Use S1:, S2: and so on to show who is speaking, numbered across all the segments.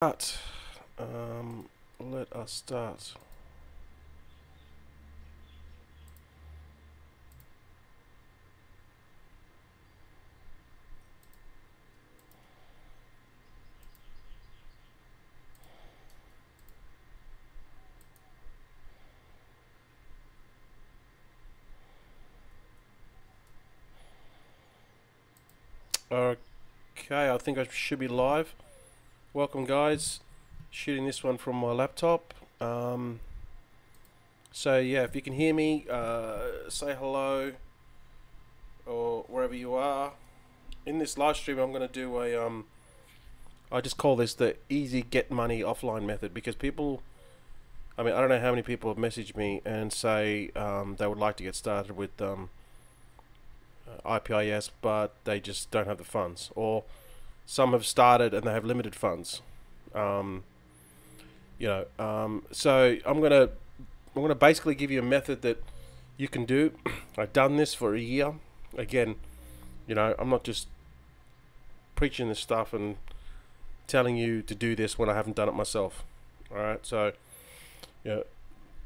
S1: Start. Let us start. Okay, I think I should be live. Welcome, guys. Shooting this one from my laptop. So yeah, if you can hear me, say hello or wherever you are. In this live stream, I'm gonna do a I just call this the easy get money offline method because people. I mean, I don't know how many people have messaged me and say they would like to get started with IPIS, but they just don't have the funds, or some have started and they have limited funds. Um, so I'm gonna basically give you a method that you can do. I've done this for a year. Again, I'm not just preaching this stuff and telling you to do this when I haven't done it myself. All right, so you know,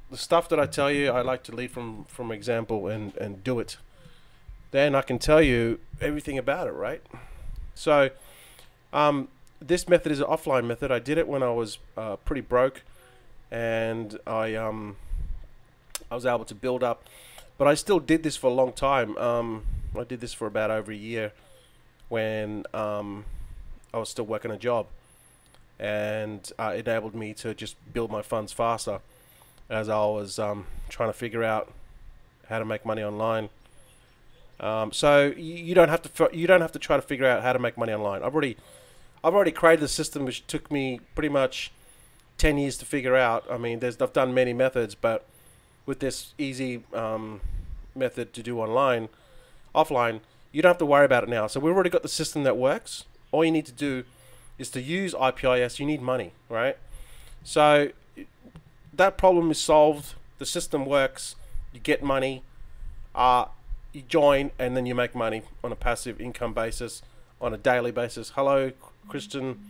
S1: the stuff that I tell you, I like to lead from example and do it. Then I can tell you everything about it, right? So, this method is an offline method. I did it when I was pretty broke, and I was able to build up. But I still did this for a long time. I did this for about over a year when I was still working a job, and it enabled me to just build my funds faster as I was trying to figure out how to make money online. So you don't have to try to figure out how to make money online. I've already created a system which took me pretty much 10 years to figure out. I mean, I've done many methods, but with this easy method to do offline, you don't have to worry about it now. So we've already got the system that works. All you need to do is to use IPIS. You need money, right? So that problem is solved. The system works. You get money. You join, and then you make money on a passive income basis on a daily basis. Hello, Christian.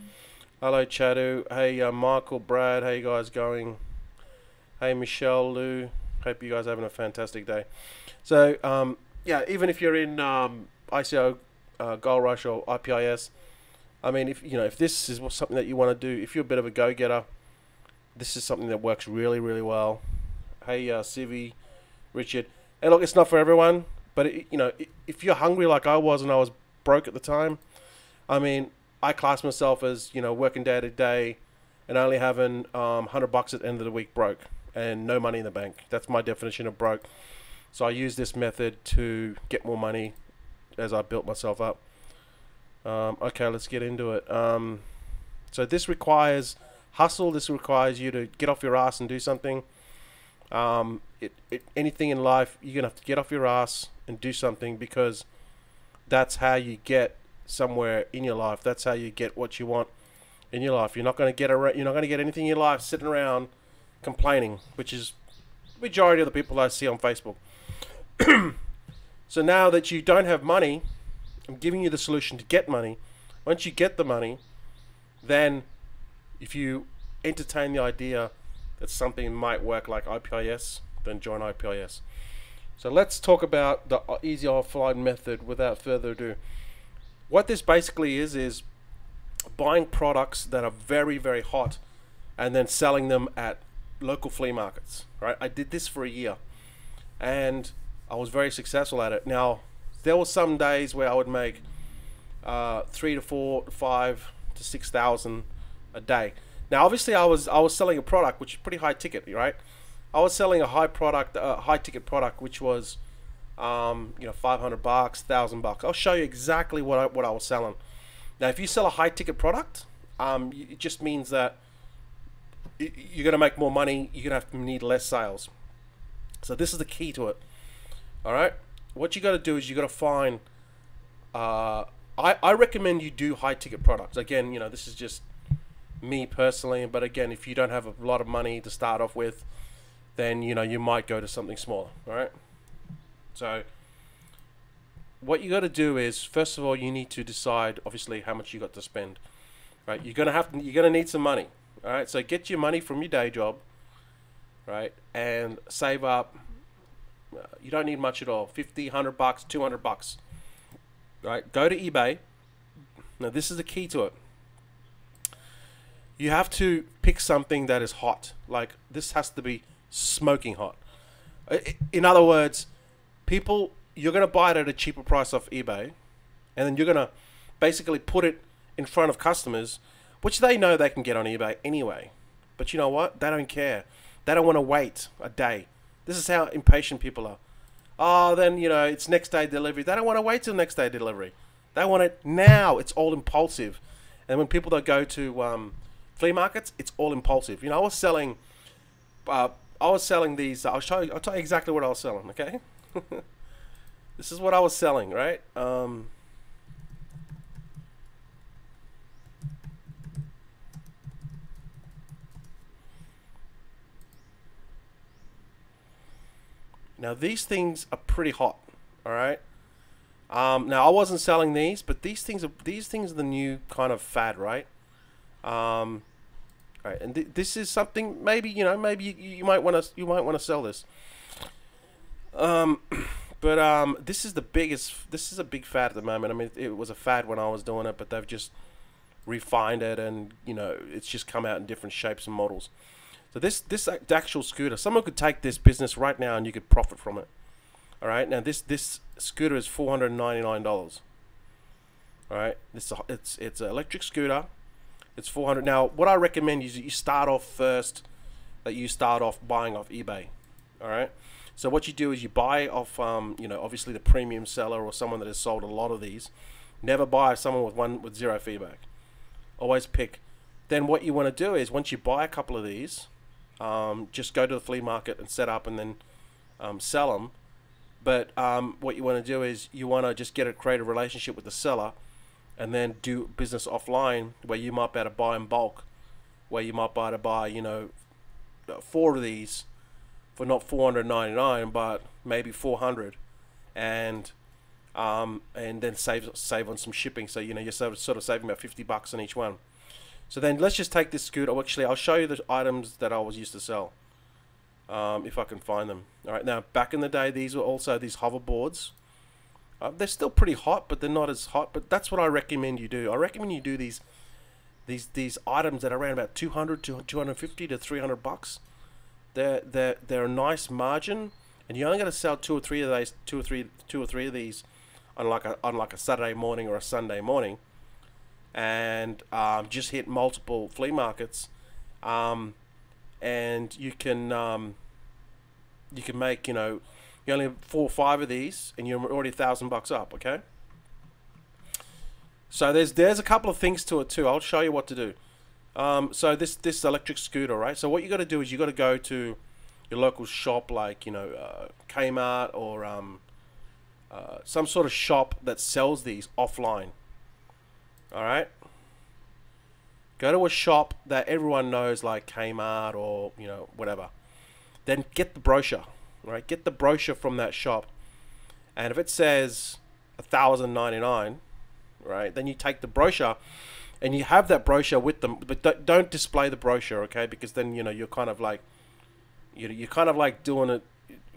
S1: Hello, Chadu. Hey, Michael, Brad. How you guys going? Hey, Michelle, Lou. Hope you guys are having a fantastic day. So, yeah, even if you're in ICO, Gold Rush, or IPIS, I mean, if this is something that you want to do, if you're a bit of a go-getter, this is something that works really, really well. Hey, Civi, Richard. And look, it's not for everyone, but if you're hungry like I was and I was broke at the time, I mean, I class myself as working day to day and only having $100 at the end of the week broke and no money in the bank. That's my definition of broke. So I use this method to get more money as I built myself up. Okay, let's get into it. So this requires hustle. This requires you to get off your ass and do something. Anything in life, you're gonna have to get off your ass and do something, because that's how you get somewhere in your life. That's how you get what you want in your life. You're not gonna get anything in your life sitting around complaining, which is the majority of the people I see on Facebook. So now that you don't have money, I'm giving you the solution to get money. Once you get the money, then if you entertain the idea that something might work like IPIS, then join IPIS. So let's talk about the easy offline method without further ado. What this basically is buying products that are very, very hot and then selling them at local flea markets, right? I did this for a year and I was very successful at it. Now, there were some days where I would make 3 to 4 to 5 to 6,000 a day. Now, obviously, I was selling a product which is pretty high ticket, right? I was selling a high ticket product, which was, $500, $1,000. I'll show you exactly what I was selling. Now, if you sell a high ticket product, it just means that you're gonna make more money. You're gonna have to need less sales. So this is the key to it. All right. What you got to do is you got to find. I recommend you do high ticket products. Again, this is just me personally, but again, if you don't have a lot of money to start off with, then you might go to something smaller. All right. So what you got to do is, first of all, you need to decide obviously how much you got to spend. right? You're gonna need some money. All right, so get your money from your day job, right, and save up. You don't need much at all. 50, 100 bucks, 200 bucks. Right? Go to eBay. Now this is the key to it. You have to pick something that is hot. Like this has to be smoking hot. In other words, you're going to buy it at a cheaper price off eBay, and then you're going to basically put it in front of customers, which they know they can get on eBay anyway. But you know what? They don't care. They don't want to wait a day. This is how impatient people are. Oh, then, it's next day delivery. They don't want to wait till next day delivery. They want it now. It's all impulsive. And when people that go to flea markets, it's all impulsive. I was selling these. I'll tell you exactly what I was selling, okay? This is what I was selling, right? Now these things are pretty hot, all right. Now I wasn't selling these, but these things are the new kind of fad, right? Right, and this is something maybe you might want to sell this. But this is the biggest. This is a big fad at the moment. I mean, it was a fad when I was doing it, but they've just refined it, and it's just come out in different shapes and models. So this actual scooter, someone could take this business right now and you could profit from it. All right, now this scooter is $499. All right, it's an electric scooter. It's 400. Now, what I recommend is you start off buying off eBay. All right. So what you do is you buy off, obviously the premium seller or someone that has sold a lot of these. Never buy someone with zero feedback. Always pick. Then what you want to do is once you buy a couple of these, just go to the flea market and set up and then sell them. But what you want to do is you want to just create a relationship with the seller, and then do business offline where you might be able to buy in bulk, where you might be able to buy 4 of these for not $499 but maybe $400, and then save on some shipping. So you're sort of saving about $50 on each one. So then let's just take this scooter. Actually, I'll show you the items that I was used to sell, if I can find them. All right, now back in the day, these were also these hoverboards. They're still pretty hot, but they're not as hot. But that's what I recommend you do. I recommend you do these items that are around about 200 to 250 to $300. They're a nice margin, and you're only going to sell two or three of these on like a Saturday morning or a Sunday morning, and just hit multiple flea markets, and you can make you only have 4 or 5 of these, and you're already $1,000 up. Okay. So there's a couple of things to it too. I'll show you what to do. So this electric scooter, right? So what you got to do is you got to go to your local shop, like Kmart or some sort of shop that sells these offline. All right. Go to a shop that everyone knows, like Kmart or whatever. Then get the brochure. Right, get the brochure from that shop, and if it says $1,099, right, then you take the brochure, and you have that brochure with them, but don't display the brochure, okay? Because then you're kind of like, you're kind of like doing it.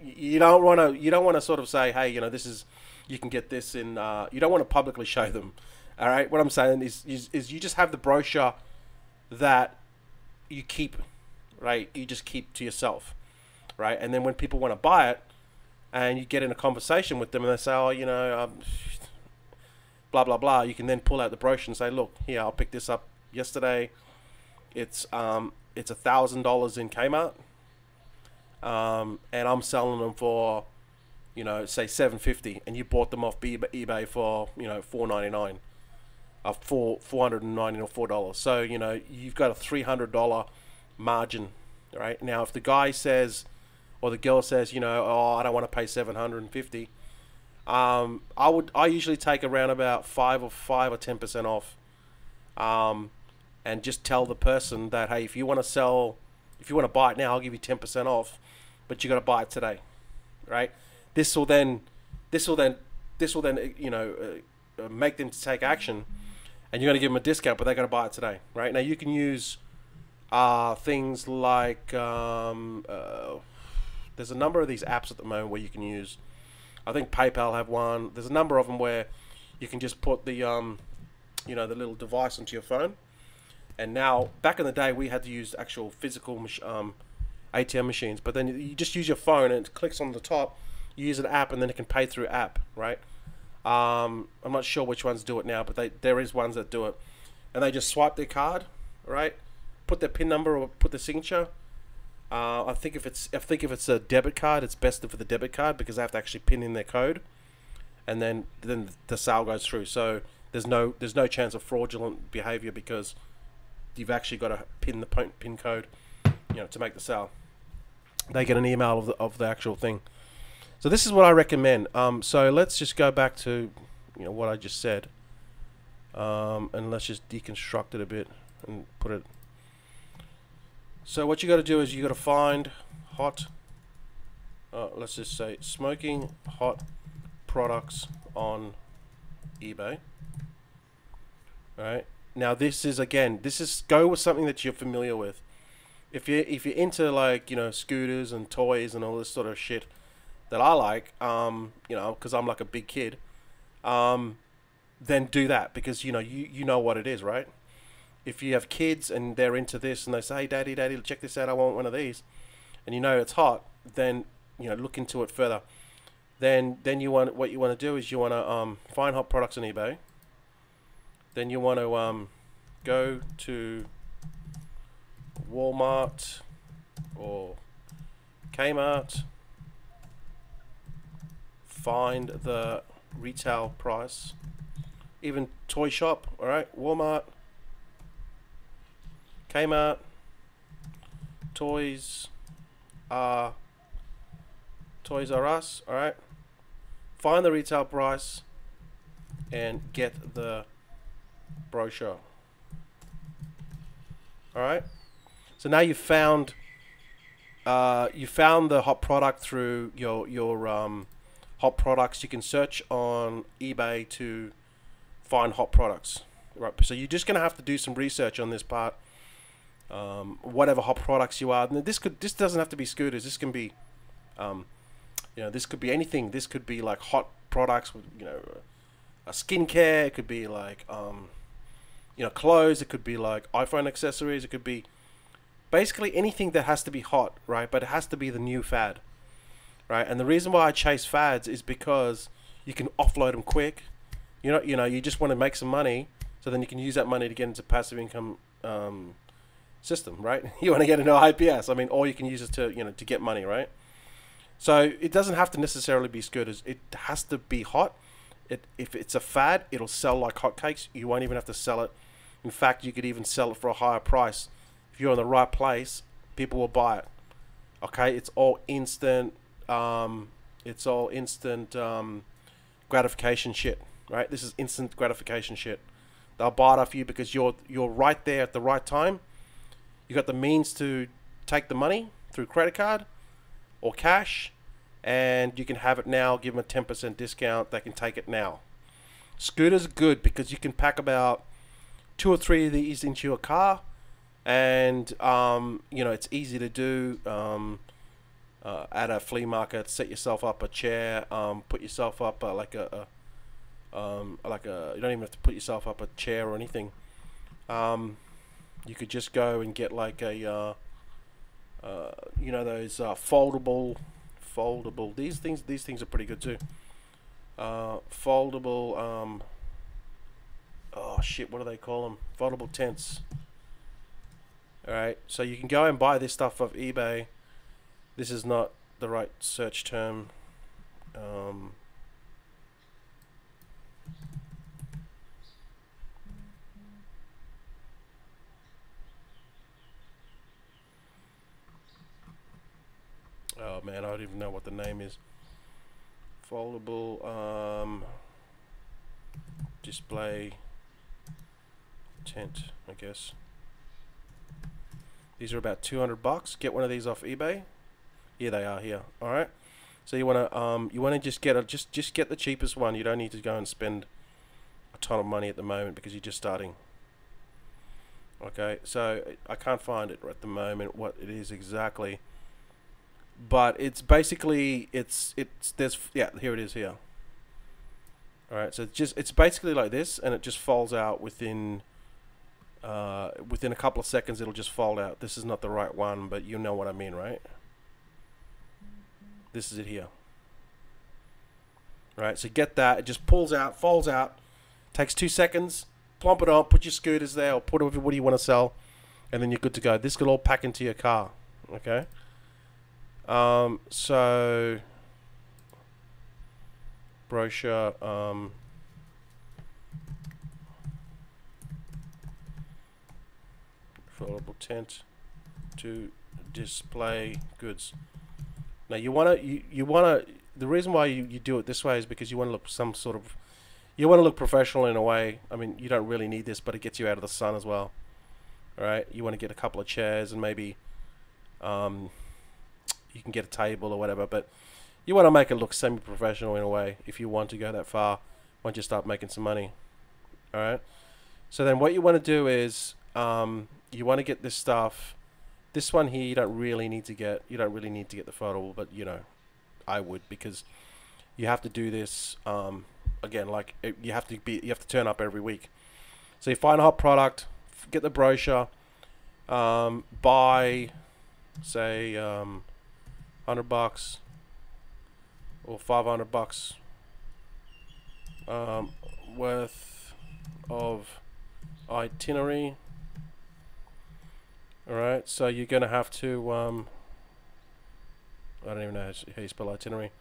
S1: You don't want to sort of say, hey, this is, you can get this in. You don't want to publicly show them. All right, what I'm saying is you just have the brochure that you keep, right? You just keep to yourself. Right, and then when people want to buy it, and you get in a conversation with them, and they say, "Oh, blah blah blah," you can then pull out the brochure and say, "Look, here, I'll pick this up yesterday. It's $1,000 in Kmart, and I'm selling them for, say $750, and you bought them off eBay for $499, $490 or $4. So you've got a $300 margin, right? Now, if the guy says, or the girl says, oh, I don't want to pay $750. I usually take around about 5 or 10% off, and just tell the person that, hey, if you want to buy it now, I'll give you 10% off, but you got to buy it today, right? This will then make them to take action, and you're going to give them a discount, but they got to buy it today, right? Now you can use things like there's a number of these apps at the moment where you can use. I think PayPal have one. There's a number of them where you can just put the you know, the little device onto your phone. And now, back in the day, we had to use actual physical ATM machines. But then you just use your phone and it clicks on the top. You use an app and then it can pay through app, right? I'm not sure which ones do it now, but there is ones that do it. And they just swipe their card, right? Put their PIN number or put their signature. I think if it's a debit card, it's best for the debit card because they have to actually pin in their code, and then the sale goes through. So there's no chance of fraudulent behavior because you've actually got to pin the PIN code, you know, to make the sale. They get an email of the actual thing. So this is what I recommend. So let's just go back to, you know, what I just said, and let's just deconstruct it a bit and put it. So what you got to do is you got to find hot. Let's just say smoking hot products on eBay. All right. Now this is go with something that you're familiar with. If you're into, like, you know, scooters and toys and all this sort of shit that I like, you know, because I'm like a big kid, then do that because you know what it is, right? If you have kids and they're into this and they say, hey, daddy, check this out, I want one of these, and you know it's hot, then, you know, look into it further. Then what you want to do is you want to find hot products on eBay. Then you want to go to Walmart or Kmart, find the retail price, even toy shop, all right, Walmart, Kmart, Toys R Us, all right. Find the retail price and get the brochure. All right. So now you found the hot product through your hot products. You can search on eBay to find hot products. Right. So you're just gonna have to do some research on this part. Whatever hot products you are. This doesn't have to be scooters. This can be, you know, this could be anything. This could be like hot products with, you know, a skincare. It could be like, you know, clothes. It could be like iPhone accessories. It could be basically anything that has to be hot, right? But it has to be the new fad, right? And the reason why I chase fads is because you can offload them quick. You know, you just want to make some money, so then you can use that money to get into passive income system, right? You want to get into IPS. I mean, or you can use it to, you know, to get money, right? So it doesn't have to necessarily be scooters. It has to be hot. If it's a fad, it'll sell like hotcakes. You won't even have to sell it. In fact, you could even sell it for a higher price. If you're in the right place, people will buy it. Okay, it's all instant. It's all instant gratification shit, right? This is instant gratification shit. They'll buy it off you because you're right there at the right time. You got the means to take the money through credit card or cash, and you can have it now. Give them a 10% discount. They can take it now. Scooters are good because you can pack about 2 or 3 of these into your car, and you know, it's easy to do at a flea market. Set yourself up a chair. Put yourself up like a you don't even have to put yourself up a chair or anything. You could just go and get like a you know, those foldable. These things are pretty good too. Foldable. Oh shit! What do they call them? Foldable tents. All right. So you can go and buy this stuff off eBay. This is not the right search term. Oh man, I don't even know what the name is. Foldable display tent, I guess. These are about $200. Get one of these off eBay. Here they are here. All right. So you wanna just get just get the cheapest one. You don't need to go and spend a ton of money at the moment because you're just starting. Okay, so I can't find it at the moment what it is exactly, but it's basically there's yeah, here it is here. All right, so it's basically like this, and it just folds out within a couple of seconds. It'll just fold out. This is not the right one, but you know what I mean, right? This is it here. Right, so get that. It just pulls out, folds out, takes 2 seconds. Plump it on, put your scooters there, or put what you want to sell, and then you're good to go. This could all pack into your car. Okay. So brochure. Foldable tent to display goods. Now you wanna the reason why you do it this way is because you want to look you want to look professional in a way. I mean, you don't really need this, but it gets you out of the sun as well. All right, you want to get a couple of chairs and maybe you can get a table or whatever, but you want to make it look semi-professional in a way if you want to go that far once you start making some money. All right, so then what you want to do is you want to get this stuff. This one here you don't really need to get. You don't really need to get the photo, but you know, I would, because you have to do this again, like you have to turn up every week. So you find a hot product, get the brochure, buy say $100 or $500 worth of itinerary. Alright, so you're gonna have to I don't even know how you spell itinerary.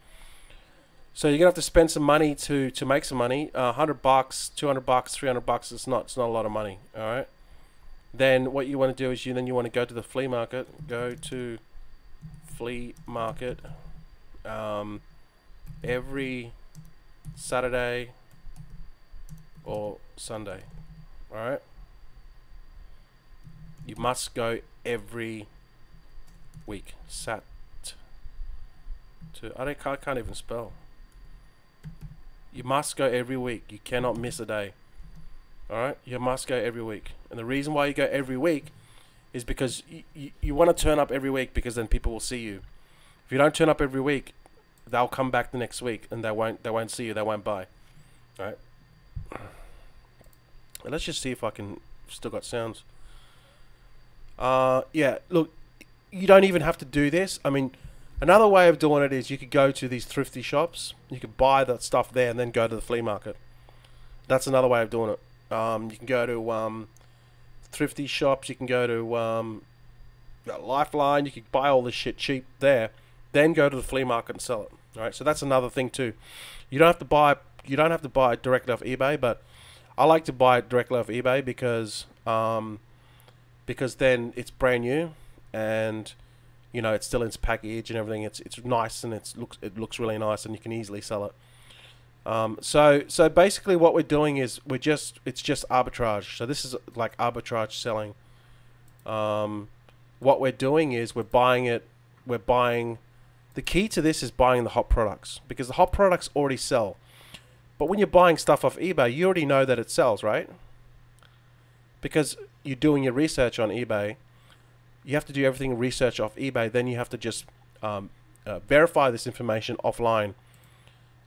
S1: So you're gonna have to spend some money to make some money. $100, $200, $300. It's not a lot of money. All right. Then what you want to do is you want to go to the flea market. Go to flea market every Saturday or Sunday. All right. You must go every week. I can't even spell. You must go every week. You cannot miss a day. Alright? You must go every week. And the reason why you go every week is because you want to turn up every week, because then people will see you. If you don't turn up every week, they'll come back the next week and they won't see you, they won't buy. Alright? Let's just see if I can still got sounds. Yeah, look, you don't even have to do this. I mean, another way of doing it is you could go to these thrifty shops. You could buy that stuff there and then go to the flea market. That's another way of doing it. You can go to thrifty shops. You can go to Lifeline. You can buy all this shit cheap there. Then go to the flea market and sell it. All right. So that's another thing too. You don't have to buy. You don't have to buy it directly off eBay, but I like to buy it directly off eBay because then it's brand new and, you know, it's still in its package and everything. It's nice and it looks really nice, and you can easily sell it. So basically what we're doing is it's just arbitrage. So this is like arbitrage selling. What we're doing is we're buying. The key to this is buying the hot products, because the hot products already sell. But when you're buying stuff off eBay, you already know that it sells, right? Because you're doing your research on eBay. You have to do everything research off eBay. Then you have to just verify this information offline.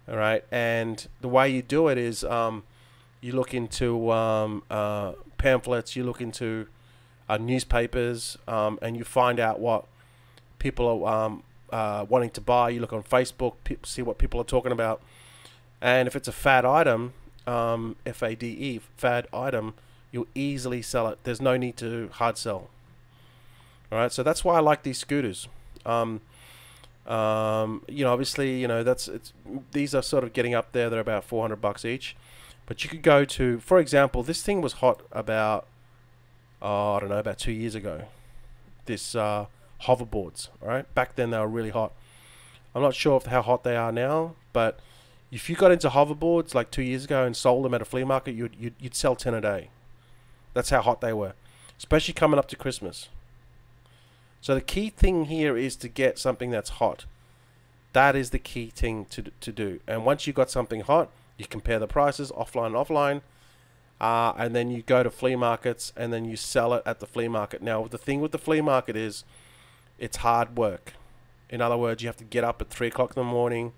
S1: All right, and the way you do it is you look into pamphlets, you look into newspapers, and you find out what people are wanting to buy. You look on Facebook, see what people are talking about, and if it's a fad item, F-A-D-E, fad item, you'll easily sell it. There's no need to hard sell. All right, so that's why I like these scooters. You know, obviously, you know, these are sort of getting up there. They're about $400 each, but you could go to, for example, this thing was hot about, I don't know, about 2 years ago. This hoverboards, all right. Back then they were really hot. I'm not sure how hot they are now, but if you got into hoverboards like 2 years ago and sold them at a flea market, you'd sell 10 a day. That's how hot they were, especially coming up to Christmas. So the key thing here is to get something that's hot. That is the key thing to do. And once you got something hot, you compare the prices offline and offline. and then you go to flea markets and then you sell it at the flea market. Now, the thing with the flea market is it's hard work. In other words, you have to get up at 3 o'clock in the morning.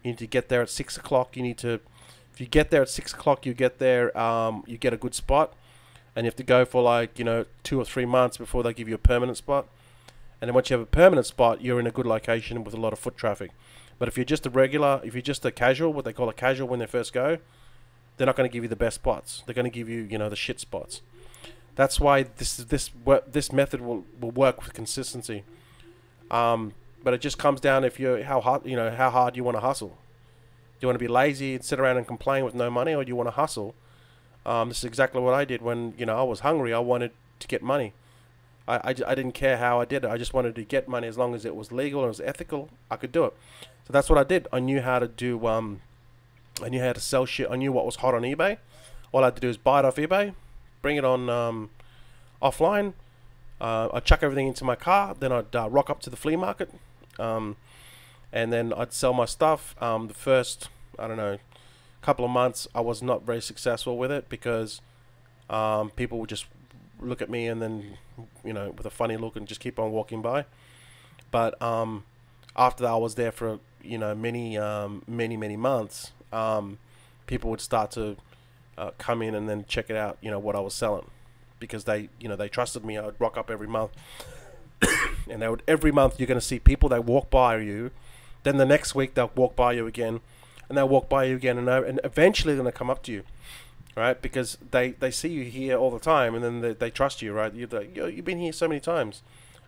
S1: You need to get there at 6 o'clock. You need to, if you get there at 6 o'clock, you get there, you get a good spot. And you have to go for like, 2 or 3 months before they give you a permanent spot. And then once you have a permanent spot, you're in a good location with a lot of foot traffic. But if you're just a regular, if you're just a casual, what they call a casual when they first go, they're not going to give you the best spots. They're going to give you, the shit spots. That's why this method will work with consistency. But it just comes down if you're how hard you want to hustle. Do you want to be lazy and sit around and complain with no money, or do you want to hustle? This is exactly what I did when I was hungry. I wanted to get money. I didn't care how I did it. I just wanted to get money as long as it was legal and it was ethical. I could do it. So that's what I did. I knew how to do. I knew how to sell shit. I knew what was hot on eBay. All I had to do is buy it off eBay, bring it on offline. I'd chuck everything into my car. Then I'd rock up to the flea market, and then I'd sell my stuff. The first, I don't know, couple of months, I was not very successful with it because people would just look at me and then, with a funny look and just keep on walking by. But after that, I was there for many months. People would start to come in and then check it out, what I was selling, because they trusted me. I would rock up every month, and every month you're going to see people that walk by you. Then the next week they'll walk by you again, and they'll walk by you again, and eventually they're going to come up to you, right? Because they see you here all the time, and then they trust you, right? You're like, you've been here so many times.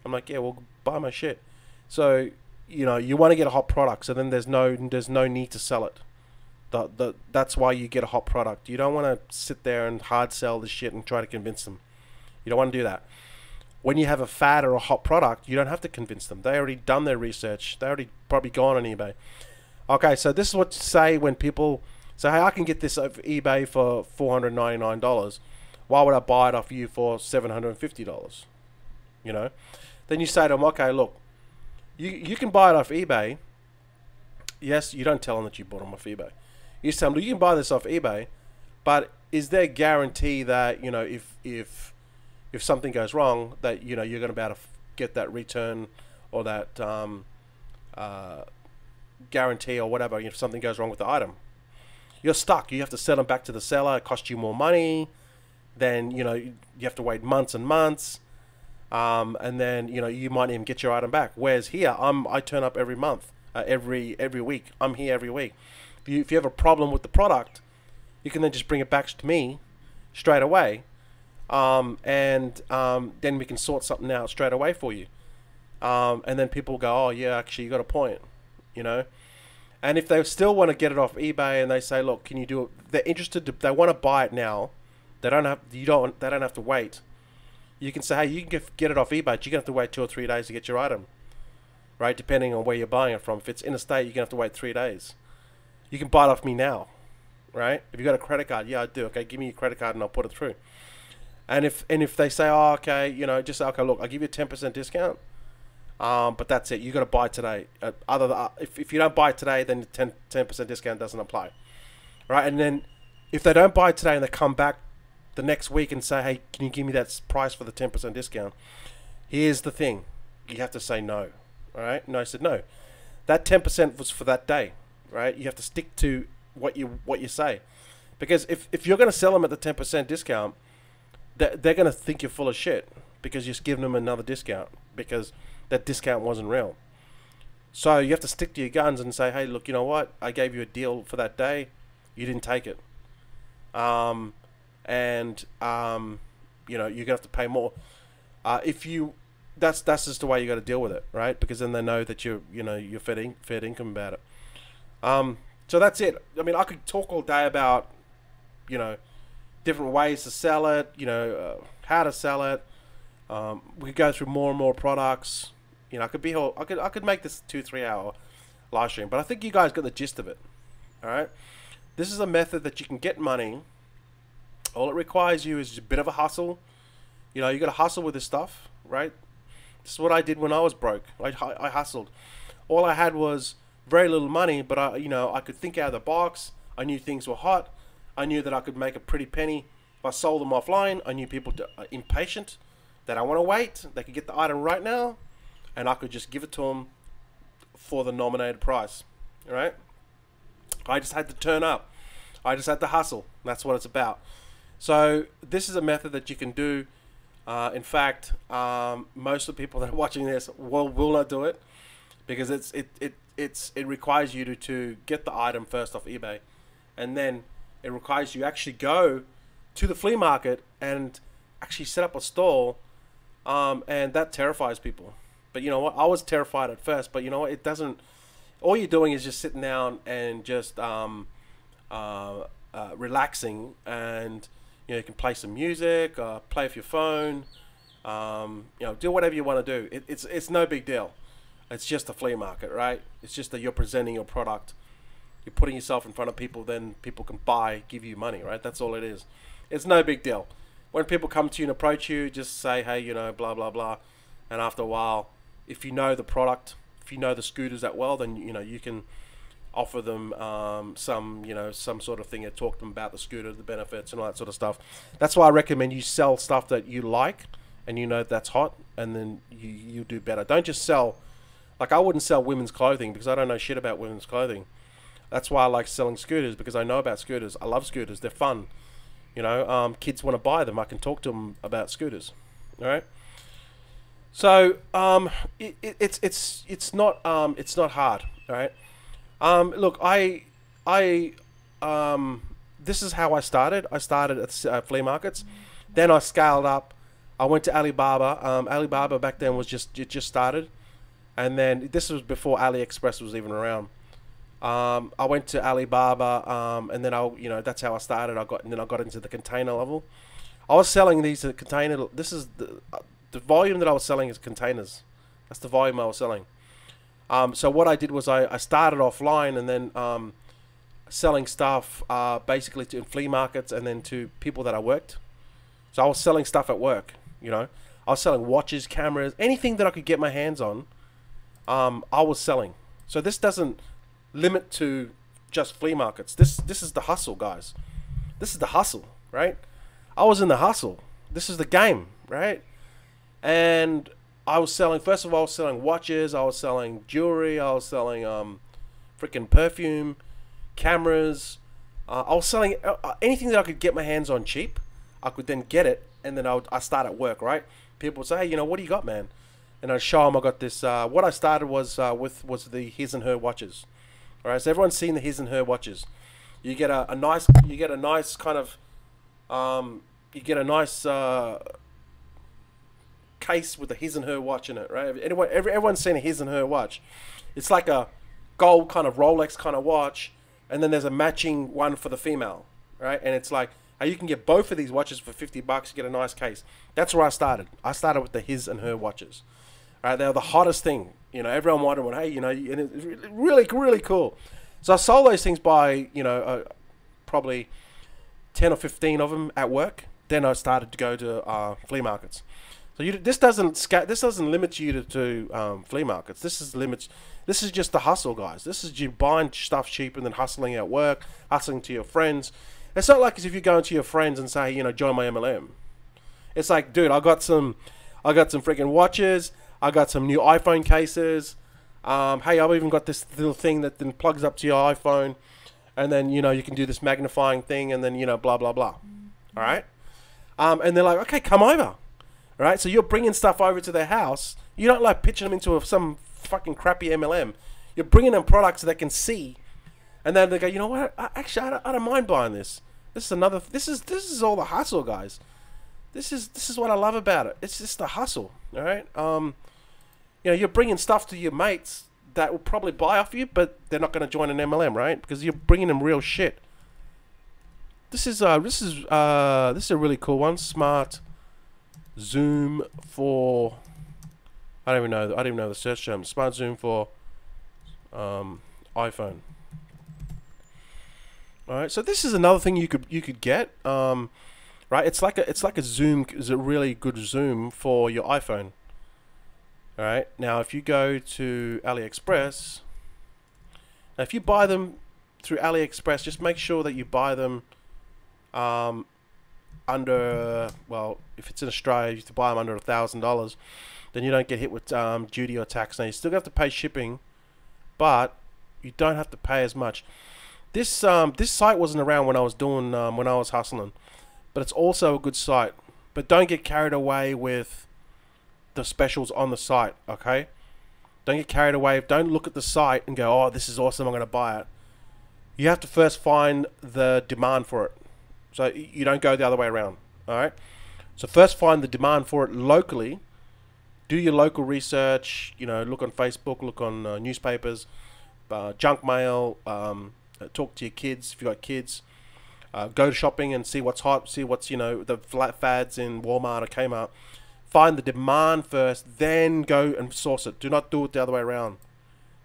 S1: I'm like, yeah, well, buy my shit. So you want to get a hot product, so then there's no need to sell it. That's why you get a hot product. You don't want to sit there and hard sell the shit and try to convince them. You don't want to do that. When you have a fad or a hot product, you don't have to convince them. They already done their research. They already probably gone on eBay. Okay, so this is what to say when people say, hey, I can get this over eBay for $499. Why would I buy it off you for $750? Then you say to them, okay, look, you can buy it off eBay. Yes, you don't tell them that you bought them off eBay. You tell them, you can buy this off eBay, but is there a guarantee that, if something goes wrong, that, you're going to be able to get that return or that guarantee or whatever, if something goes wrong with the item? You're stuck. You have to sell them back to the seller. It costs you more money. Then, you have to wait months and months. And then, you might even get your item back. Whereas here, I turn up every month, every week. I'm here every week. If you have a problem with the product, you can then just bring it back to me straight away. And then we can sort something out straight away for you. And then people go, oh yeah, actually you got a point, And if they still want to get it off eBay and they say, look, can you do it? They're interested. They want to buy it now. They don't have to wait. You can say, hey, you can get it off eBay, but you're gonna have to wait 2 or 3 days to get your item, right? Depending on where you're buying it from. If it's interstate, you're gonna have to wait 3 days. You can buy it off me now, right? If you got a credit card, yeah, I do. Okay, give me your credit card and I'll put it through. And if they say, oh, okay, just say, okay, look, I'll give you a 10% discount, but that's it. You got to buy today. If you don't buy today, then the 10% discount doesn't apply, right? And then if they don't buy today and they come back the next week and say, hey, can you give me that price for the 10% discount? Here's the thing: you have to say no. All right? No, I said no. That 10% was for that day, right? You have to stick to what you say, because if you're going to sell them at the 10% discount, they're going to think you're full of shit because you're just giving them another discount because that discount wasn't real. So you have to stick to your guns and say, hey, look, you know what? I gave you a deal for that day. You didn't take it. You're going to have to pay more. That's just the way you got to deal with it, right? Because then they know that you're fair income about it. So that's it. I mean, I could talk all day about, different ways to sell it, how to sell it. We could go through more and more products. I could make this 2-3 hour live stream, but I think you guys got the gist of it. All right. This is a method that you can get money. All it requires you is a bit of a hustle. You got to hustle with this stuff, right? This is what I did when I was broke. I hustled. All I had was very little money, but I could think out of the box. I knew things were hot. I knew that I could make a pretty penny If I sold them offline, I knew people are impatient. They don't want to wait. They could get the item right now, and I could just give it to them for the nominated price. All right? I just had to turn up. I just had to hustle. That's what it's about. So this is a method that you can do. In fact, most of the people that are watching this will not do it, because it requires you to get the item first off eBay, and then it requires you actually go to the flea market and actually set up a stall, and that terrifies people. But you know what? I was terrified at first, but you know what? It doesn't. All you're doing is just sitting down and just relaxing, and you can play some music, play with your phone, do whatever you want to do. It's no big deal. It's just a flea market, right? It's just that you're presenting your product, you're putting yourself in front of people, then people can buy, give you money, right? That's all it is. It's no big deal. When people come to you and approach you, just say, hey, blah blah blah, and after a while, if you know the product, if you know the scooters that well, then you can offer them some sort of thing and talk to them about the scooter, the benefits, and all that sort of stuff. That's why I recommend you sell stuff that you like and that's hot, and then you do better. Don't just sell, like I wouldn't sell women's clothing because I don't know shit about women's clothing. That's why I like selling scooters, because I know about scooters. I love scooters. They're fun. Kids want to buy them. I can talk to them about scooters. All right. So it's not hard. All right. Look, this is how I started. I started at flea markets, then I scaled up. I went to Alibaba. Alibaba back then was just started, and then this was before AliExpress was even around. I went to Alibaba, and then that's how I started. I got into the container level. I was selling these container. This is the volume that I was selling is containers. That's the volume I was selling. So what I did was I started offline, and then selling stuff basically to flea markets, and then to people that I worked. So I was selling stuff at work. I was selling watches, cameras, anything that I could get my hands on. I was selling. So this doesn't limit to just flea markets. This is the hustle, guys. This is the hustle, right? I was in the hustle. This is the game, right? And I was selling, first of all, I was selling watches, I was selling jewelry, I was selling freaking perfume, cameras. I was selling anything that I could get my hands on cheap. I could then get it, and then I start at work, right? People would say, hey, what do you got, man? And I'd show them I got this. What I started was was the His and Her watches. All right, so everyone's seen the His and Her watches. You get a nice kind of, case with a His and Her watch in it, right? Everyone's seen a His and Her watch. It's like a gold kind of Rolex kind of watch, and then there's a matching one for the female, right? And it's like, you can get both of these watches for $50. You get a nice case. That's where I started. I started with the His and Her watches. All right, they were the hottest thing. Everyone wanted one. Hey, and it's really, really cool. So I sold those things by, probably 10 or 15 of them at work. Then I started to go to flea markets. So this doesn't limit you to flea markets. This is just the hustle, guys. This is you buying stuff cheap and then hustling at work, hustling to your friends. It's not like as if you're going to your friends and say, join my MLM. It's like, dude, I got some freaking watches. I got some new iPhone cases. Hey, I've even got this little thing that then plugs up to your iPhone, and then you can do this magnifying thing, and then blah blah blah. All right, and they're like, okay, come over. All right, so you're bringing stuff over to their house. You're not like pitching them into some fucking crappy MLM. You're bringing them products that they can see, and then they go, you know what? I don't mind buying this. This is all the hustle, guys. This is what I love about it. It's just the hustle. All right. You're bringing stuff to your mates that will probably buy off you, but they're not going to join an MLM, right? Because you're bringing them real shit. This is a really cool one. Smart Zoom for, I don't even know the search term. Smart Zoom for iPhone. All right, so this is another thing you could get. Right, it's like a zoom. Is a really good zoom for your iPhone. All right, now if you go to AliExpress, now if you buy them through AliExpress, just make sure that you buy them under, well, if it's in Australia, you have to buy them under $1,000, then you don't get hit with duty or tax. Now you still have to pay shipping, but you don't have to pay as much. This site wasn't around when I was doing when I was hustling, but it's also a good site. But don't get carried away with the specials on the site, okay? Don't get carried away. Don't look at the site and go, oh, this is awesome, I'm going to buy it. You have to first find the demand for it. So you don't go the other way around, all right? So first find the demand for it locally. Do your local research, you know, look on Facebook, look on newspapers, junk mail, talk to your kids if you've got kids. Go shopping and see what's hot, see what's, you know, the flat fads in Walmart or Kmart. Find the demand first, then go and source it. Do not do it the other way around.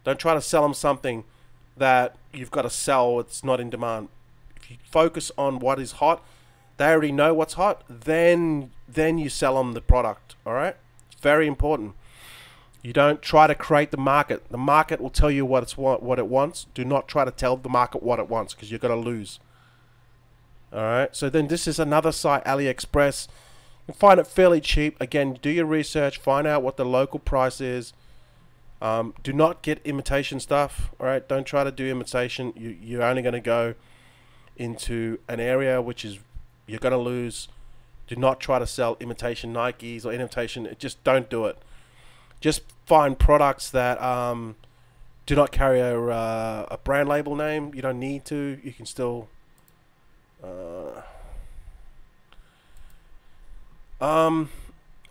S1: Don't try to sell them something that you've got to sell, it's not in demand. If you focus on what is hot, they already know what's hot, then you sell them the product, all right? It's very important. You don't try to create the market. The market will tell you what it wants. Do not try to tell the market what it wants, because you're going to lose. All right, so then this is another site, AliExpress. You can find it fairly cheap. Again, do your research, find out what the local price is. Do not get imitation stuff. All right, don't try to do imitation. You're only going to go into an area which is you're going to lose. Do not try to sell imitation Nikes or imitation. Just don't do it. Just find products that do not carry a brand label name. You don't need to. You can still.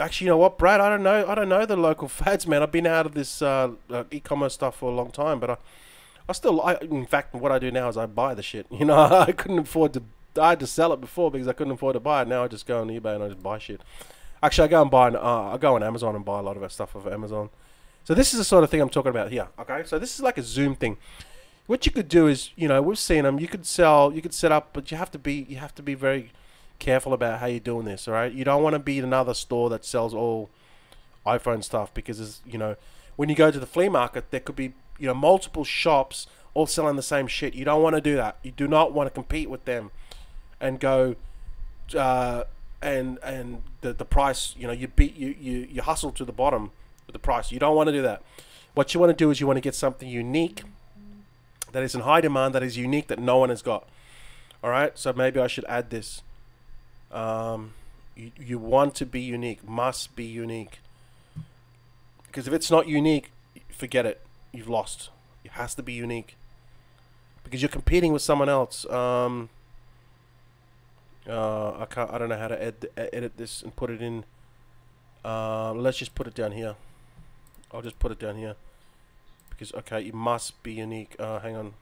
S1: Actually, you know what, Brad? I don't know the local fads, man. I've been out of this e-commerce stuff for a long time, but in fact, what I do now is I buy the shit. You know, I couldn't afford to. I had to sell it before because I couldn't afford to buy it. Now I just go on eBay and I just buy shit. Actually, I go on Amazon and buy a lot of that stuff off Amazon. So this is the sort of thing I'm talking about here. Okay, so this is like a Zoom thing. What you could do is, you know, we've seen them. You could set up, but you have to be very careful about how you're doing this. All right, you don't want to be another store that sells all iPhone stuff, because, you know, when you go to the flea market, there could be, you know, multiple shops all selling the same shit. You don't want to do that. You do not want to compete with them and go and the price, you know, you hustle to the bottom with the price. You don't want to do that. What you want to do is you want to get something unique that is in high demand, that is unique, that no one has got. All right, so maybe I should add this. You want to be unique, must be unique, because if it's not unique, forget it, you've lost. It has to be unique, because you're competing with someone else. I don't know how to edit this and put it in. Let's just put it down here. I'll just put it down here, because okay, it must be unique. Hang on.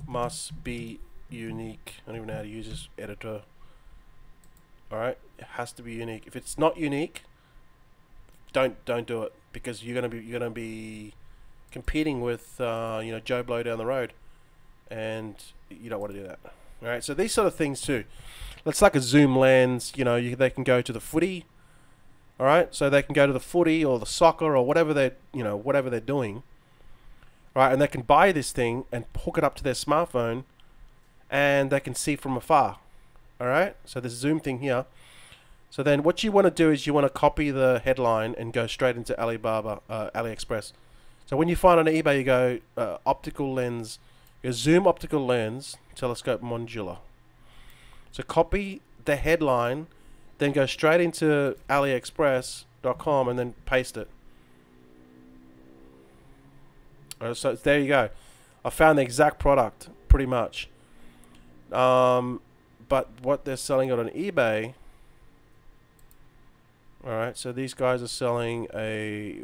S1: Must be unique. I don't even know how to use this editor. Alright, it has to be unique. If it's not unique, don't do it, because you're gonna be competing with you know, Joe Blow down the road, and you don't want to do that. Alright, so these sort of things too. It's like a zoom lens. You know, they can go to the footy. Alright, so they can go to the footy or the soccer or whatever they're doing. Right, and they can buy this thing and hook it up to their smartphone, and they can see from afar. All right, so this zoom thing here. So then what you want to do is you want to copy the headline and go straight into AliExpress. So when you find on eBay, you go optical lens, your zoom optical lens telescope modular. So copy the headline, then go straight into AliExpress.com and then paste it. So there you go. I found the exact product, pretty much. But what they're selling it on eBay. Alright, so these guys are selling a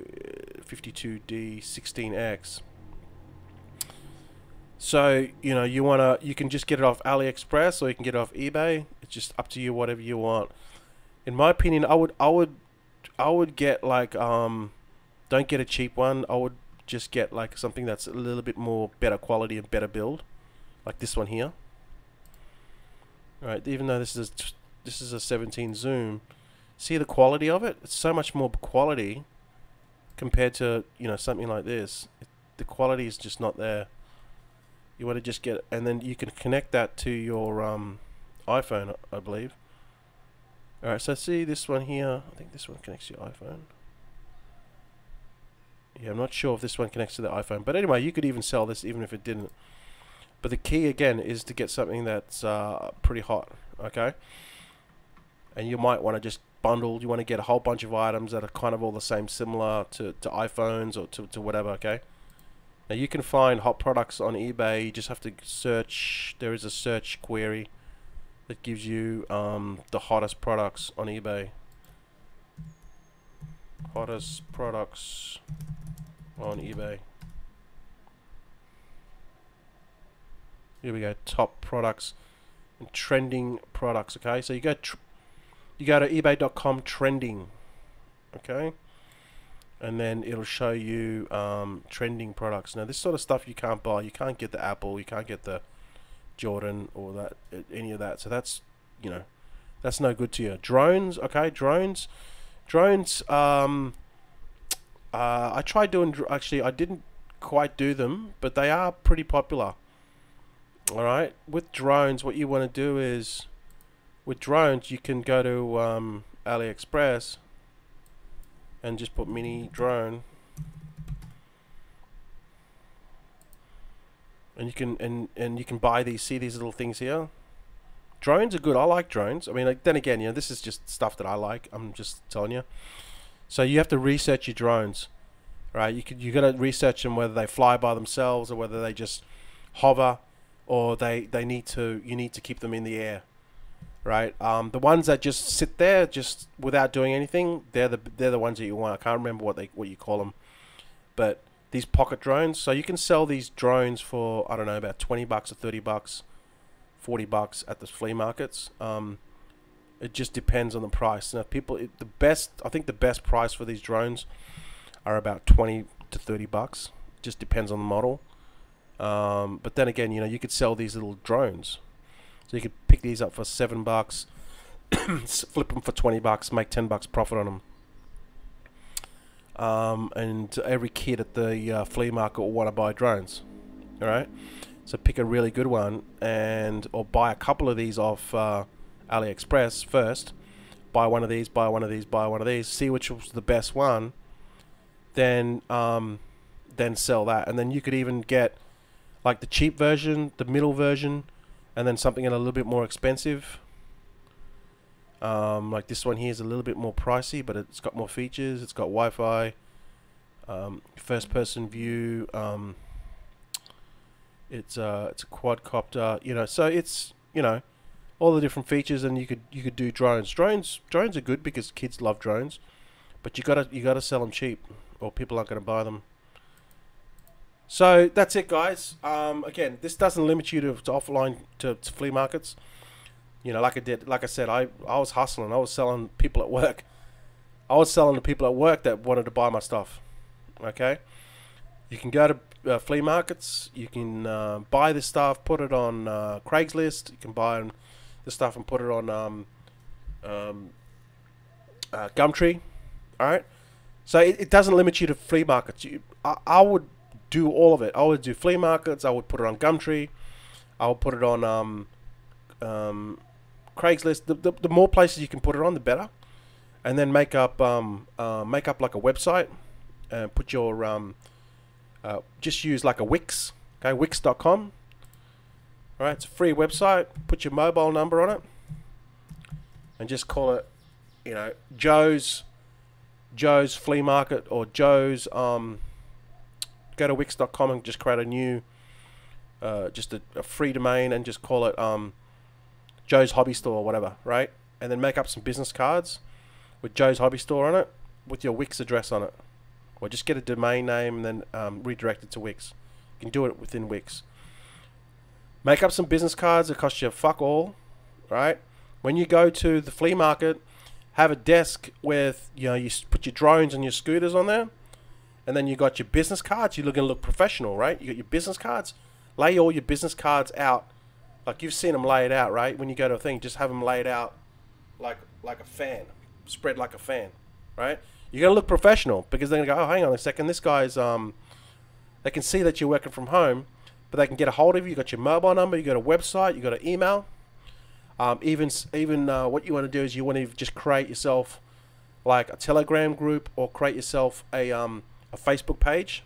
S1: 52D 16X. So, you know, you can just get it off AliExpress, or you can get it off eBay. It's just up to you, whatever you want. In my opinion, I would get like don't get a cheap one. I would just get like something that's a little bit more better quality and better build, like this one here. Alright, even though this is a 17 zoom, see the quality of it? It's so much more quality compared to, you know, something like this. The quality is just not there. You want to just get, and then you can connect that to your iPhone, I believe. Alright, so see this one here. I think this one connects to your iPhone. Yeah, I'm not sure if this one connects to the iPhone. But anyway, you could even sell this even if it didn't. But the key, again, is to get something that's pretty hot, okay? And you might want to just bundle. You want to get a whole bunch of items that are kind of all the same, similar to iPhones or to whatever, okay? Now, you can find hot products on eBay. You just have to search. There is a search query that gives you the hottest products on eBay. Hottest products on eBay. Here we go. Top products and trending products. Okay, so you go to eBay.com trending. Okay, and then it'll show you trending products. Now, this sort of stuff you can't buy. You can't get the Apple. You can't get the Jordan or that any of that. So that's, you know, that's no good to you. Drones. Okay, drones. I tried doing. Actually, I didn't quite do them, but they are pretty popular. Alright, with drones, what you want to do is, with drones, you can go to AliExpress and just put mini drone, and you can and you can buy these. See these little things here? Drones are good. I like drones. I mean, like, then again, you know, this is just stuff that I like. I'm just telling you. So you have to research your drones, right? You gotta research them, whether they fly by themselves or whether they just hover, or you need to keep them in the air, right? The ones that just sit there just without doing anything, they're the ones that you want. I can't remember what you call them, but these pocket drones. So you can sell these drones for, I don't know, about 20 bucks or 30 bucks, 40 bucks at the flea markets. It just depends on the price. Now, I think the best price for these drones are about 20 to 30 bucks. Just depends on the model. But then again, you know, you could sell these little drones. So you could pick these up for 7 bucks, flip them for 20 bucks, make 10 bucks profit on them. And every kid at the flea market will want to buy drones. All right. So pick a really good one, or buy a couple of these off AliExpress first. Buy one of these, buy one of these, buy one of these. See which was the best one. Then sell that, and then you could even get like the cheap version, the middle version, and then something a little bit more expensive. Like this one here is a little bit more pricey, but it's got more features. It's got Wi-Fi, first-person view. It's a quadcopter, you know. So it's, you know, all the different features, and you could do drones. Drones are good because kids love drones, but you gotta sell them cheap, or people aren't gonna buy them. So that's it, guys. Again, this doesn't limit you to offline to flea markets. You know, like I said, I was hustling. I was selling people at work. I was selling to people at work that wanted to buy my stuff. Okay, you can go to flea markets. You can buy this stuff, put it on Craigslist. You can buy the stuff and put it on Gumtree. All right. So it doesn't limit you to flea markets. I would do all of it. I would do flea markets. I would put it on Gumtree. I would put it on Craigslist. The more places you can put it on, the better. And then make up like a website, and put your just use like a Wix. Okay, Wix.com. All right, it's a free website. Put your mobile number on it, and just call it, you know, Joe's Flea Market, or Joe's. Go to Wix.com and just create a new, just a free domain, and just call it Joe's Hobby Store or whatever, right? And then make up some business cards with Joe's Hobby Store on it, with your Wix address on it, or just get a domain name and then redirect it to Wix. You can do it within Wix. Make up some business cards that cost you fuck all, right? When you go to the flea market, have a desk with, you know, you put your drones and your scooters on there, and then you got your business cards. You're looking to look professional, right? You got your business cards. Lay all your business cards out, like you've seen them laid out, right? When you go to a thing, just have them laid out like a fan, spread like a fan, right? You're gonna look professional, because they're gonna go, oh, hang on a second, this guy's they can see that you're working from home, but they can get a hold of you. You got your mobile number, you got a website, you got an email. Even what you want to do is you want to just create yourself like a Telegram group, or create yourself a Facebook page,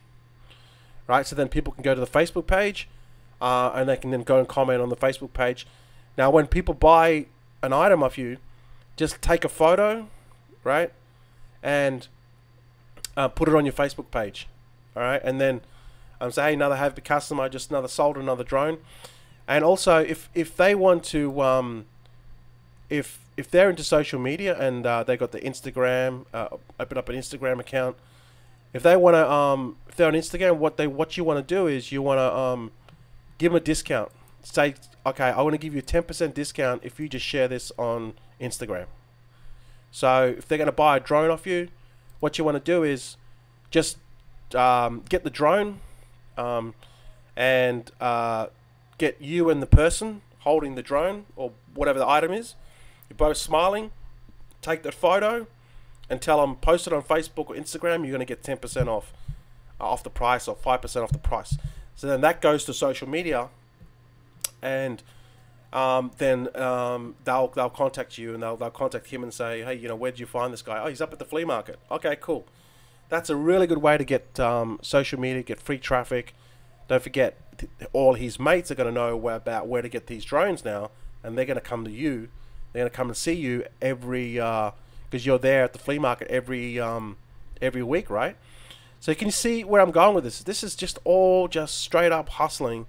S1: right? So then people can go to the Facebook page, and they can then go and comment on the Facebook page. Now, when people buy an item off you, just take a photo, right, and put it on your Facebook page, all right, and then say, hey, another happy customer, I just sold another drone. And also, if they want to, if they're into social media and they got the Instagram, open up an Instagram account. If they want to, if they're on Instagram, what you want to do is you want to give them a discount. Say, okay, I want to give you a 10% discount if you just share this on Instagram. So if they're going to buy a drone off you, what you want to do is just get the drone and get you and the person holding the drone or whatever the item is. You're both smiling. Take that photo and tell them, post it on Facebook or Instagram. You're going to get 10% off the price, or 5% off the price. So then that goes to social media, and then they'll contact you, and they'll contact him and say, hey, where did you find this guy? Oh, he's up at the flea market. Okay, cool. That's a really good way to get social media, get free traffic. Don't forget, all his mates are going to know about where to get these drones now, and they're going to come to you. They're going to come and see you every, because you're there at the flea market every week, right? So you can see where I'm going with this. This is just all just straight up hustling.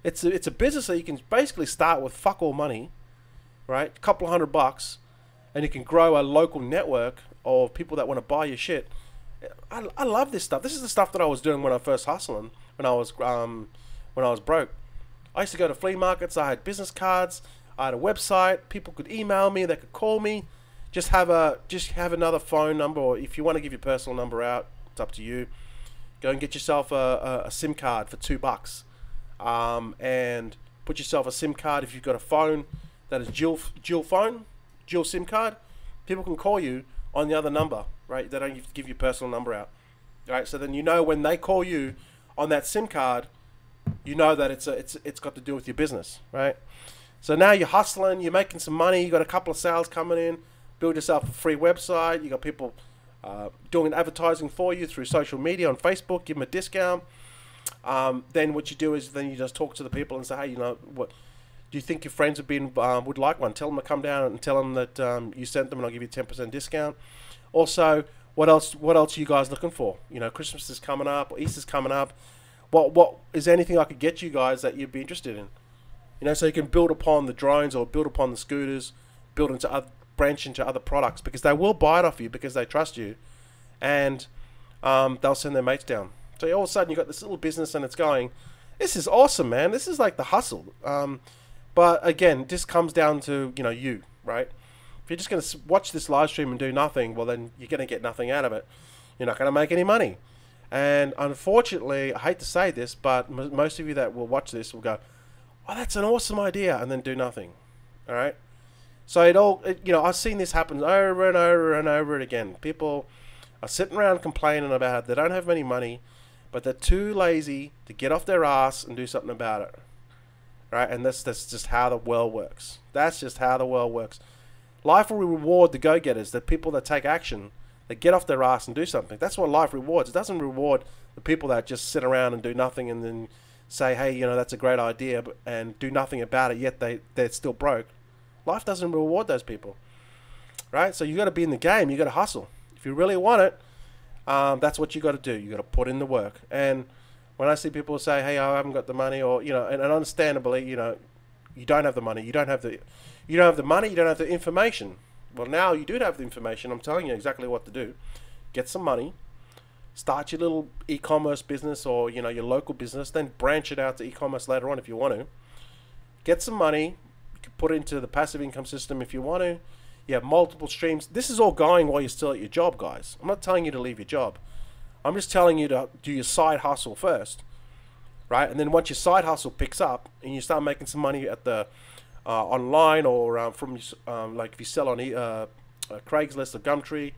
S1: It's a business that you can basically start with fuck all money, right? A couple of $100, and you can grow a local network of people that want to buy your shit. I love this stuff. This is the stuff that I was doing when I first hustling, when I was broke. I used to go to flea markets. I had business cards. I had a website. People could email me. They could call me. Just have another phone number, or if you want to give your personal number out, it's up to you. Go and get yourself a SIM card for $2, and put yourself a SIM card. If you've got a phone that is dual SIM card, people can call you on the other number, right? They don't have to give your personal number out, right? So then when they call you on that SIM card, you know that it's got to do with your business, right? So now you're hustling, you're making some money, you got a couple of sales coming in, build yourself a free website, you got people doing advertising for you through social media on Facebook, give them a discount. Then what you do is then you just talk to the people and say, hey, what do you think your friends would like one? Tell them to come down and tell them that you sent them, and I'll give you a 10% discount. Also, what else are you guys looking for? Christmas is coming up, or Easter's coming up. What is anything I could get you guys that you'd be interested in? So you can build upon the drones, or build upon the scooters, branch into other products, because they will buy it off you because they trust you, and they'll send their mates down. So all of a sudden you got this little business and it's going. This is awesome, man. This is like the hustle. But again, this comes down to you, right? If you're just going to watch this live stream and do nothing, well then you're going to get nothing out of it. You're not going to make any money. And unfortunately, I hate to say this, but most of you that will watch this will go, oh, that's an awesome idea, and then do nothing. All right. So I've seen this happen over and over and over again. People are sitting around complaining about it. They don't have any money, but they're too lazy to get off their ass and do something about it. Right? And that's just how the world works. That's just how the world works. Life will reward the go-getters, the people that take action, that get off their ass and do something. That's what life rewards. It doesn't reward the people that just sit around and do nothing and then say, hey, that's a great idea, and do nothing about it, yet they're still broke. Life doesn't reward those people, right? So you got to be in the game. You got to hustle. If you really want it, that's what you got to do. You got to put in the work. And when I see people say, hey, I haven't got the money, or and understandably, you don't have the money, you don't have the money, you don't have the information. Well, now you do have the information. I'm telling you exactly what to do. Get some money, start your little e-commerce business, or your local business, then branch it out to e-commerce later on if you want to. Get some money. You can put it into the passive income system if you want to. You have multiple streams. This is all going while you're still at your job, guys. I'm not telling you to leave your job. I'm just telling you to do your side hustle first, right? And then once your side hustle picks up and you start making some money at the online, or from like if you sell on Craigslist or Gumtree,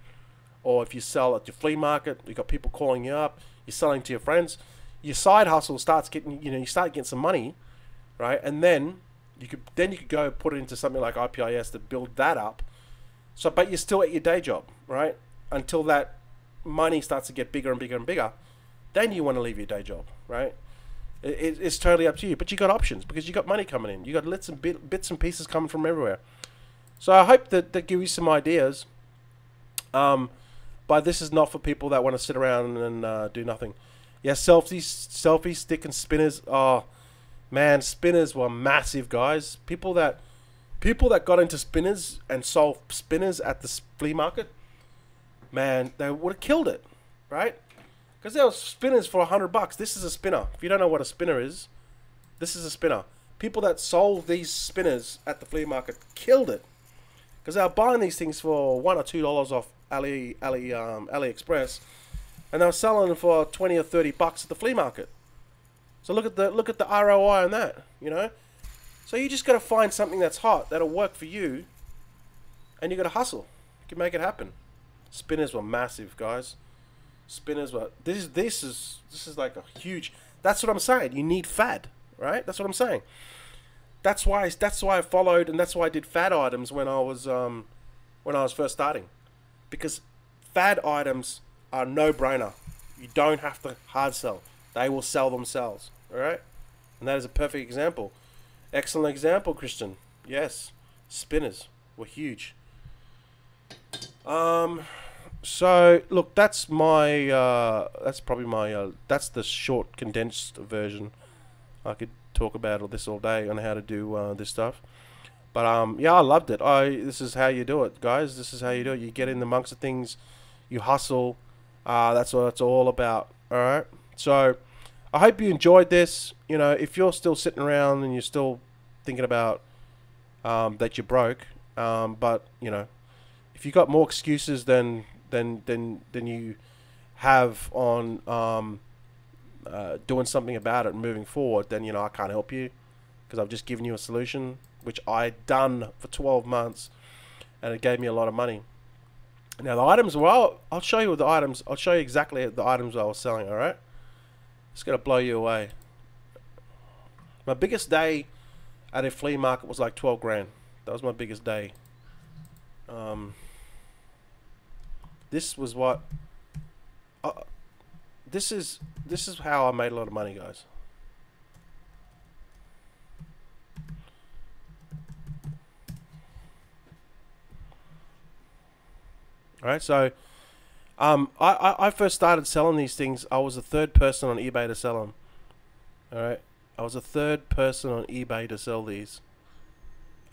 S1: or if you sell at your flea market, you got people calling you up, you're selling to your friends. your side hustle starts getting, you start getting some money, right? And then you could go put it into something like IPIS to build that up. So, but you're still at your day job, right? Until that money starts to get bigger and bigger and bigger, then you want to leave your day job, right? It's totally up to you. But you got options because you got money coming in. You got bits and pieces coming from everywhere. So I hope that give you some ideas. But this is not for people that want to sit around and do nothing. Yeah, selfie stick and spinners. Oh man, spinners were massive, guys. People that got into spinners and sold spinners at the flea market, man, they would have killed it, right? Because there were spinners for $100. This is a spinner. If you don't know what a spinner is, this is a spinner. People that sold these spinners at the flea market killed it. Because they were buying these things for $1 or $2 off AliExpress, and they were selling them for 20 or 30 bucks at the flea market. So look at the ROI on that, So you just got to find something that's hot that'll work for you, and you got to hustle. You can make it happen. Spinners were massive, guys. Spinners were this is like a huge. That's what I'm saying. You need fad, right? That's what I'm saying. That's why I followed, and that's why I did fad items when I was first starting, because fad items are no-brainer. You don't have to hard sell; they will sell themselves. All right, and that is a perfect example. Excellent example, Christian. Yes, spinners were huge. So look, that's my that's probably my that's the short condensed version. I could talk about this all day on how to do this stuff, but yeah, I loved it. This is how you do it, guys. This is how you do it. You get in amongst the things, you hustle. That's what it's all about. All right. So I hope you enjoyed this. If you're still sitting around and you're still thinking about that you're broke, but if you got more excuses than you have on doing something about it and moving forward, then I can't help you, because I've just given you a solution which I done for 12 months, and it gave me a lot of money. Now the items, well, I'll show you the items. I'll show you exactly the items I was selling. All right, it's gonna blow you away. My biggest day at a flea market was like 12 grand. That was my biggest day. This was what. This is how I made a lot of money, guys. All right, so I first started selling these things. I was the third person on eBay to sell them. All right, I was the third person on eBay to sell these.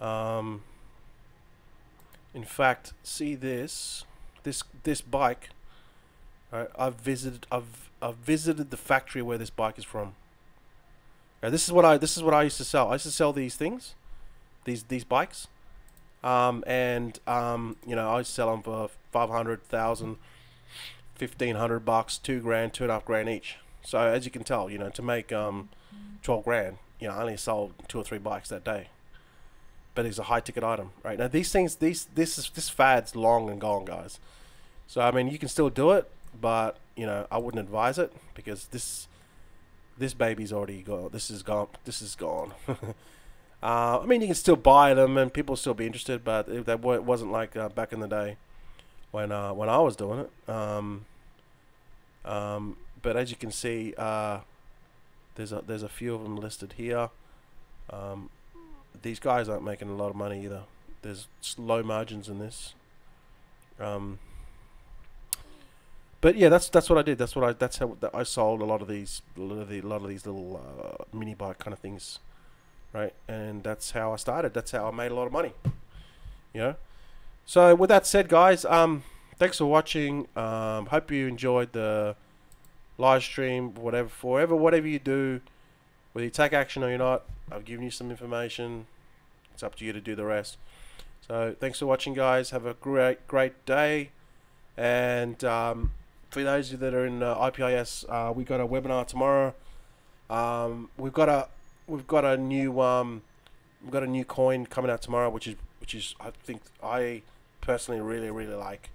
S1: In fact, see this bike. All right, I've visited the factory where this bike is from. Okay, this is what I used to sell. I used to sell these things, these bikes. I used to sell them for 500, 1,000, 1,500 bucks, $2 grand, $2.5 grand each. So as you can tell, to make 12 grand, I only sold 2 or 3 bikes that day. But it's a high ticket item, right? Now these things, this fad's long and gone, guys. So I mean, you can still do it, but I wouldn't advise it, because this baby's already gone. This is gone. I mean, you can still buy them and people still be interested, but it wasn't like back in the day when I was doing it. But as you can see, there's a few of them listed here. These guys aren't making a lot of money either. There's low margins in this. But yeah, that's what I did. That's how I sold a lot of these little mini bike kind of things. Right, and that's how I started. That's how I made a lot of money. So with that said, guys, thanks for watching. Hope you enjoyed the live stream. Whatever you do, whether you take action or you're not, I've given you some information. It's up to you to do the rest. So thanks for watching, guys. Have a great day. And for those of you that are in IPIS, we got a webinar tomorrow. We've got a new coin coming out tomorrow, which is I think I personally really like.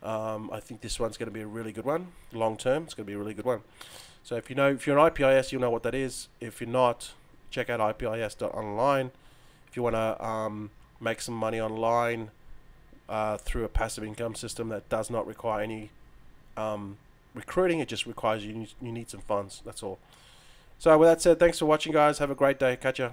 S1: I think this one's going to be a really good one. Long term, it's going to be a really good one. So if you're an IPIS, you'll know what that is. If you're not, check out IPIS.online. If you want to make some money online through a passive income system that does not require any recruiting, it just requires you need some funds. That's all. So with that said, thanks for watching, guys. Have a great day. Catch ya.